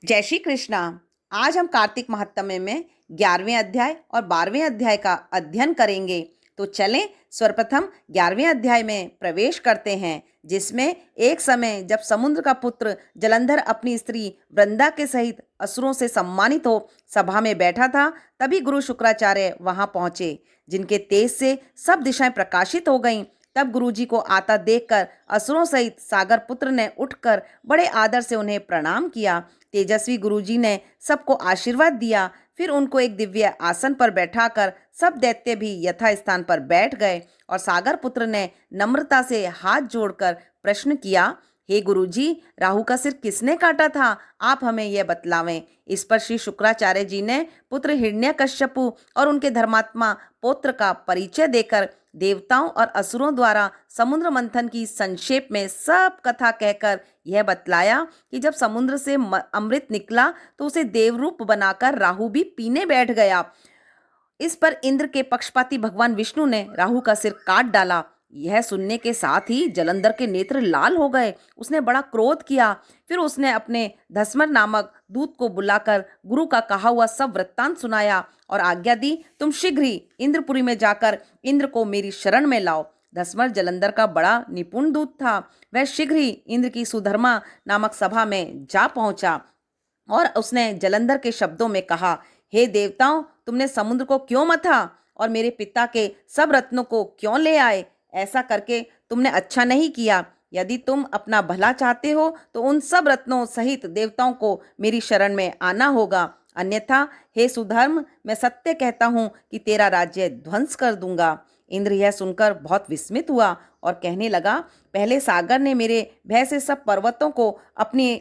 जय श्री कृष्णा। आज हम कार्तिक महात्म्य में 11वें अध्याय और 12वें अध्याय का अध्ययन करेंगे। तो चलें सर्वप्रथम 11वें अध्याय में प्रवेश करते हैं, जिसमें एक समय जब समुद्र का पुत्र जलंधर अपनी स्त्री वृंदा के सहित असुरों से सम्मानित हो सभा में बैठा था, तभी गुरु शुक्राचार्य वहां पहुंचे, जिनके तेज से सब दिशाएं प्रकाशित हो गईं। तब गुरुजी को आता देखकर असुरों सहित सागर पुत्र ने उठकर बड़े आदर से उन्हें प्रणाम किया। तेजस्वी गुरुजी ने सबको आशीर्वाद दिया। फिर उनको एक दिव्य आसन पर बैठाकर सब दैत्य भी यथा स्थान पर बैठ गए और सागर पुत्र ने नम्रता से हाथ जोड़कर प्रश्न किया, हे गुरुजी, राहु का सिर किसने काटा था? आप हमें यह बतलावें। इस पर श्री शुक्राचार्य जी ने पुत्र हिरण्यकश्यपु और उनके धर्मात्मा पौत्र का परिचय देकर देवताओं और असुरों द्वारा समुद्र मंथन की संक्षेप में सब कथा कहकर यह बतलाया कि जब समुद्र से अमृत निकला तो उसे देवरूप बनाकर राहु भी पीने बैठ गया। इस पर इंद्र के पक्षपाती भगवान विष्णु ने राहु का सिर काट डाला। यह सुनने के साथ ही जलंधर के नेत्र लाल हो गए। उसने बड़ा क्रोध किया। फिर उसने अपने धस्मर नामक दूत को बुलाकर गुरु का कहा हुआ सब वृत्तांत सुनाया और आज्ञा दी, तुम शीघ्र ही इंद्रपुरी में जाकर इंद्र को मेरी शरण में लाओ। धस्मर जलंधर का बड़ा निपुण दूत था। वह शीघ्र ही इंद्र की सुधर्मा नामक सभा में जा पहुंचा और उसने जलंधर के शब्दों में कहा, हे देवताओं, तुमने समुद्र को क्यों मथा और मेरे पिता के सब रत्नों को क्यों ले आए? ऐसा करके तुमने अच्छा नहीं किया। यदि तुम अपना भला चाहते हो तो उन सब रत्नों सहित देवताओं को मेरी शरण में आना होगा, अन्यथा हे सुधर्म, मैं सत्य कहता हूँ कि तेरा राज्य ध्वंस कर दूंगा। इंद्र यह सुनकर बहुत विस्मित हुआ और कहने लगा, पहले सागर ने मेरे भय से सब पर्वतों को अपनी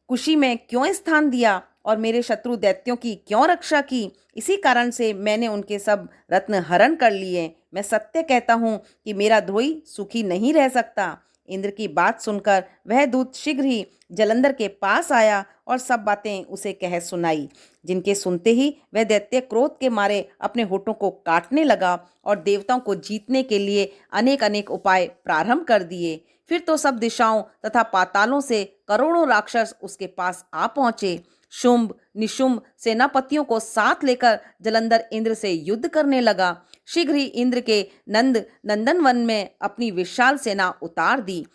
कुशी में क्यों स्थान दिया और मेरे शत्रु दैत्यों की क्यों रक्षा की? इसी कारण से मैंने उनके सब रत्न हरण कर लिए। मैं सत्य कहता हूँ कि मेरा द्रोही सुखी नहीं रह सकता। इंद्र की बात सुनकर वह दूत शीघ्र ही जलंधर के पास आया और सब बातें उसे कह सुनाई, जिनके सुनते ही वह दैत्य क्रोध के मारे अपने होठों को काटने लगा और देवताओं को जीतने के लिए अनेक अनेक उपाय प्रारंभ कर दिए। फिर तो सब दिशाओं तथा पातालों से करोड़ों राक्षस उसके पास आ पहुंचे। शुंभ निशुंभ सेनापतियों को साथ लेकर जलंधर इंद्र से युद्ध करने लगा। शीघ्र ही इंद्र के नंदन वन में अपनी विशाल सेना उतार दी।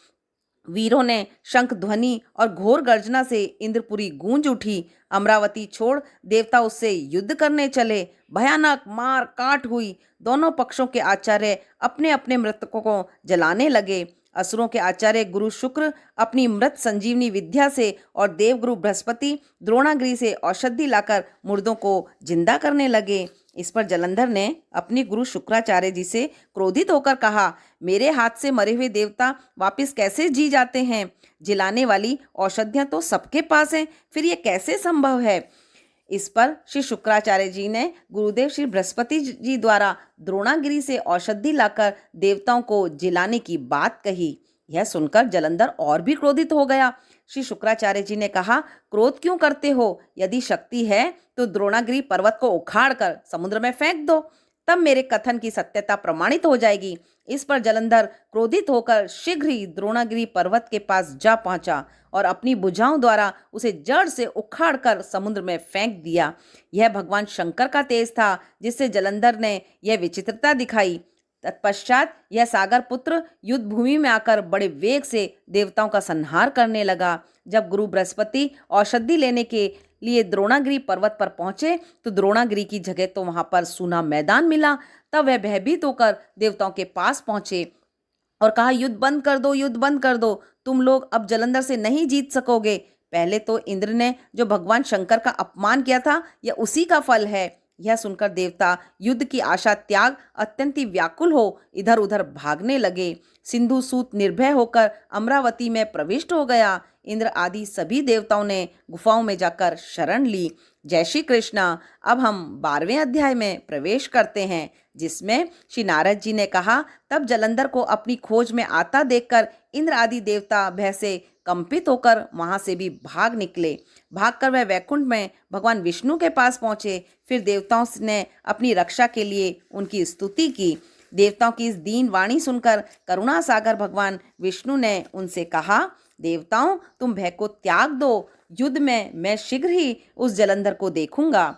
वीरों ने शंख ध्वनि और घोर गर्जना से इंद्रपुरी गूंज उठी। अमरावती छोड़ देवता उससे युद्ध करने चले। भयानक मार काट हुई। दोनों पक्षों के आचार्य अपने अपने मृतकों को जलाने लगे। असुरों के आचार्य गुरु शुक्र अपनी मृत संजीवनी विद्या से और देवगुरु बृहस्पति द्रोणागिरी से औषधि लाकर मुर्दों को जिंदा करने लगे। इस पर जलंधर ने अपनी गुरु शुक्राचार्य जी से क्रोधित होकर कहा, मेरे हाथ से मरे हुए देवता वापस कैसे जी जाते हैं? जिलाने वाली औषधियां तो सबके पास हैं, फिर ये कैसे संभव है? इस पर श्री शुक्राचार्य जी ने गुरुदेव श्री बृहस्पति जी द्वारा द्रोणागिरी से औषधि लाकर देवताओं को जिलाने की बात कही। यह सुनकर जलंधर और भी क्रोधित हो गया। श्री शुक्राचार्य जी ने कहा, क्रोध क्यों करते हो? यदि शक्ति है तो द्रोणागिरी पर्वत को उखाड़कर समुद्र में फेंक दो, तब मेरे कथन की सत्यता प्रमाणित हो जाएगी। इस पर जलंधर क्रोधित होकर शीघ्र ही द्रोणागिरी पर्वत के पास जा पहुंचा और अपनी भुजाओं द्वारा उसे जड़ से उखाड़कर समुद्र में फेंक दिया। यह भगवान शंकर का तेज था, जिससे जलंधर ने यह विचित्रता दिखाई। तत्पश्चात यह सागर पुत्र युद्ध भूमि में आकर बड़े वेग से देवताओं का संहार करने लगा। जब गुरु बृहस्पति औषधि लेने के लिए द्रोणागिरी पर्वत पर पहुंचे तो द्रोणागिरी की जगह तो वहां पर सूना मैदान मिला। तब वह भयभीत होकर देवताओं के पास पहुंचे और कहा, युद्ध बंद कर दो, युद्ध बंद कर दो, तुम लोग अब जलंधर से नहीं जीत सकोगे। पहले तो इंद्र ने जो भगवान शंकर का अपमान किया था, यह उसी का फल है। यह सुनकर देवता युद्ध की आशा त्याग अत्यंत ही व्याकुल हो इधर उधर भागने लगे। सिंधु सूत निर्भय होकर अमरावती में प्रविष्ट हो गया। इंद्र आदि सभी देवताओं ने गुफाओं में जाकर शरण ली। जय श्री कृष्णा। अब हम 12वें अध्याय में प्रवेश करते हैं, जिसमें श्री नारद जी ने कहा, तब जलंधर को अपनी खोज में आता देखकर इंद्र आदि देवता भय से कंपित होकर वहां से भी भाग निकले। भागकर वह वैकुंठ में भगवान विष्णु के पास पहुंचे। फिर देवताओं ने अपनी रक्षा के लिए उनकी स्तुति की। देवताओं की इस दीन वाणी सुनकर करुणा सागर भगवान विष्णु ने उनसे कहा, देवताओं, तुम भय को त्याग दो, युद्ध में मैं शीघ्र ही उस जलंधर को देखूंगा।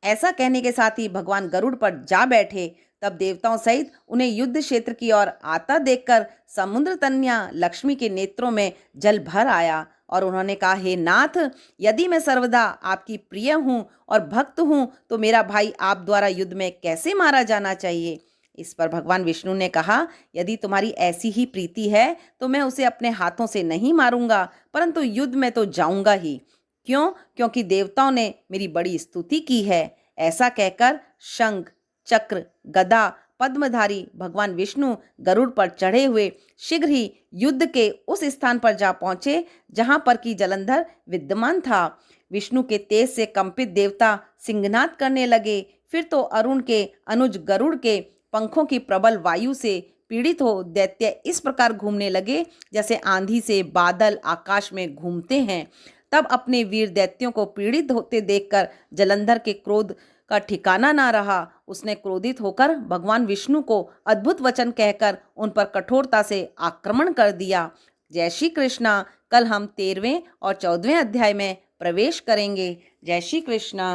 ऐसा कहने के साथ ही भगवान गरुड़ पर जा बैठे। तब देवताओं सहित उन्हें युद्ध क्षेत्र की ओर आता देखकर समुद्र तन्या लक्ष्मी के नेत्रों में जल भर आया और उन्होंने कहा, हे नाथ, यदि मैं सर्वदा आपकी प्रिय हूँ और भक्त हूँ तो मेरा भाई आप द्वारा युद्ध में कैसे मारा जाना चाहिए। इस पर भगवान विष्णु ने कहा, यदि तुम्हारी ऐसी ही प्रीति है तो मैं उसे अपने हाथों से नहीं मारूंगा, परंतु युद्ध में तो जाऊंगा ही। क्यों? क्योंकि देवताओं ने मेरी बड़ी स्तुति की है। ऐसा कहकर शंख, चक्र, गदा, पद्मधारी भगवान विष्णु गरुड़ पर चढ़े हुए शीघ्र ही युद्ध के उस स्थान पर जा पहुंचे जहां पर की जलंधर विद्यमान था। विष्णु के तेज से कंपित देवता सिंहनाद करने लगे। फिर तो अरुण के अनुज गरुड़ के पंखों की प्रबल वायु से पीड़ित हो दैत्य इस प्रकार घूमने लगे जैसे आंधी से बादल आकाश में घूमते हैं। तब अपने वीर दैत्यों को पीड़ित होते देखकर जलंधर के क्रोध का ठिकाना ना रहा। उसने क्रोधित होकर भगवान विष्णु को अद्भुत वचन कहकर उन पर कठोरता से आक्रमण कर दिया। जय श्री कृष्णा। कल हम 13वें और 14वें अध्याय में प्रवेश करेंगे। जय श्री कृष्णा।